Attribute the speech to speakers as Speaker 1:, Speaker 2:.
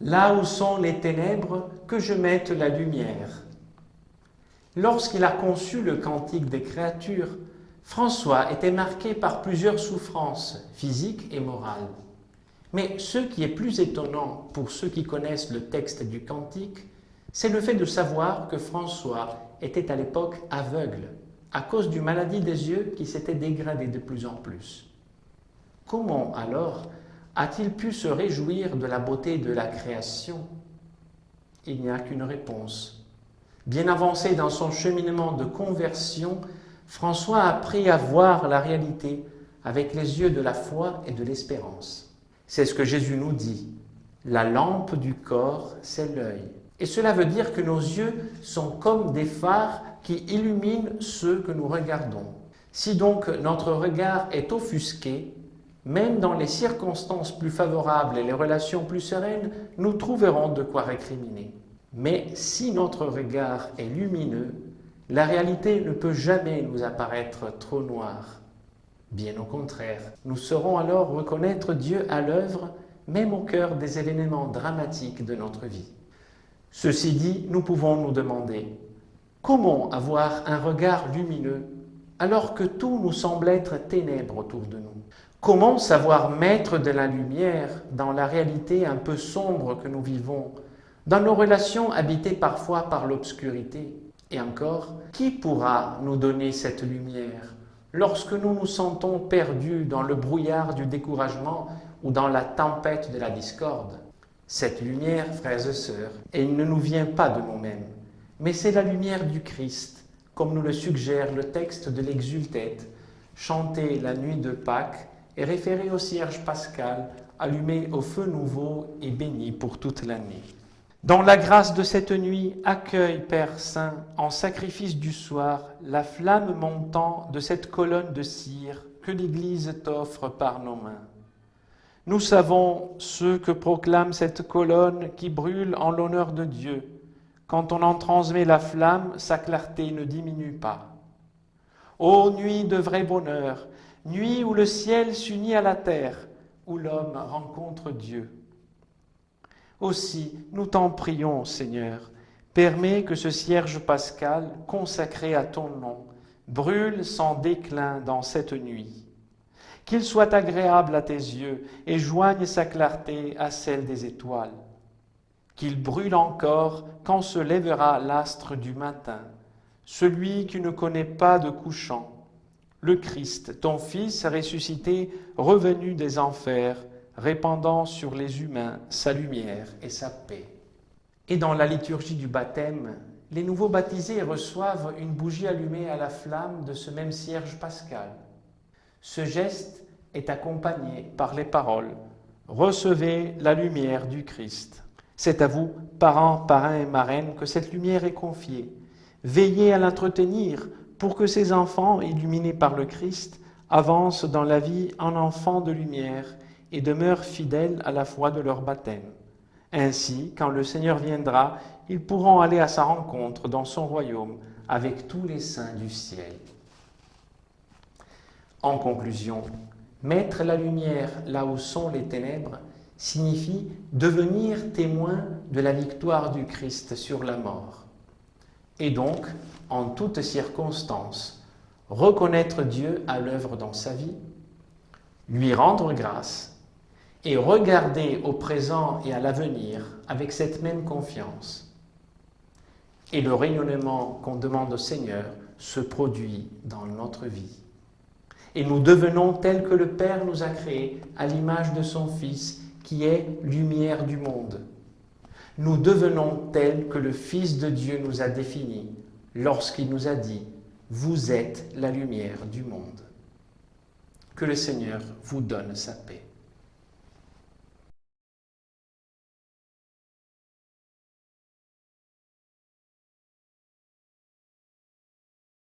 Speaker 1: Là où sont les ténèbres, que je mette la lumière. Lorsqu'il a conçu le Cantique des créatures, François était marqué par plusieurs souffrances physiques et morales. Mais ce qui est plus étonnant pour ceux qui connaissent le texte du Cantique, c'est le fait de savoir que François était à l'époque aveugle, à cause d'une maladie des yeux qui s'était dégradée de plus en plus. Comment alors a-t-il pu se réjouir de la beauté de la création? Il n'y a qu'une réponse. Bien avancé dans son cheminement de conversion, François a appris à voir la réalité avec les yeux de la foi et de l'espérance. C'est ce que Jésus nous dit. La lampe du corps, c'est l'œil. Et cela veut dire que nos yeux sont comme des phares qui illuminent ceux que nous regardons. Si donc notre regard est offusqué, même dans les circonstances plus favorables et les relations plus sereines, nous trouverons de quoi récriminer. Mais si notre regard est lumineux, la réalité ne peut jamais nous apparaître trop noire. Bien au contraire, nous saurons alors reconnaître Dieu à l'œuvre, même au cœur des événements dramatiques de notre vie. Ceci dit, nous pouvons nous demander, comment avoir un regard lumineux alors que tout nous semble être ténèbres autour de nous? Comment savoir mettre de la lumière dans la réalité un peu sombre que nous vivons, dans nos relations habitées parfois par l'obscurité? Et encore, qui pourra nous donner cette lumière lorsque nous nous sentons perdus dans le brouillard du découragement ou dans la tempête de la discorde? Cette lumière, frères et sœurs, elle ne nous vient pas de nous-mêmes, mais c'est la lumière du Christ, comme nous le suggère le texte de l'Exultète, chanté la nuit de Pâques et référé au cierge pascal, allumé au feu nouveau et béni pour toute l'année. Dans la grâce de cette nuit, accueille, Père Saint, en sacrifice du soir, la flamme montant de cette colonne de cire que l'Église t'offre par nos mains. Nous savons ce que proclame cette colonne qui brûle en l'honneur de Dieu. Quand on en transmet la flamme, sa clarté ne diminue pas. Ô nuit de vrai bonheur, nuit où le ciel s'unit à la terre, où l'homme rencontre Dieu. Aussi, nous t'en prions, Seigneur, permets que ce cierge pascal, consacré à ton nom, brûle sans déclin dans cette nuit. Qu'il soit agréable à tes yeux et joigne sa clarté à celle des étoiles. Qu'il brûle encore quand se lèvera l'astre du matin, celui qui ne connaît pas de couchant, le Christ, ton Fils ressuscité, revenu des enfers, répandant sur les humains sa lumière et sa paix. Et dans la liturgie du baptême, les nouveaux baptisés reçoivent une bougie allumée à la flamme de ce même cierge pascal. Ce geste est accompagné par les paroles « Recevez la lumière du Christ ». C'est à vous, parents, parrains et marraines, que cette lumière est confiée. Veillez à l'entretenir pour que ces enfants, illuminés par le Christ, avancent dans la vie en enfants de lumière et demeurent fidèles à la foi de leur baptême. Ainsi, quand le Seigneur viendra, ils pourront aller à sa rencontre dans son royaume avec tous les saints du ciel. En conclusion, mettre la lumière là où sont les ténèbres signifie devenir témoin de la victoire du Christ sur la mort. Et donc, en toutes circonstances, reconnaître Dieu à l'œuvre dans sa vie, lui rendre grâce et regarder au présent et à l'avenir avec cette même confiance. Et le rayonnement qu'on demande au Seigneur se produit dans notre vie. Et nous devenons tels que le Père nous a créés à l'image de son Fils, qui est lumière du monde. Nous devenons tels que le Fils de Dieu nous a définis lorsqu'il nous a dit « Vous êtes la lumière du monde ». Que le Seigneur vous donne sa paix.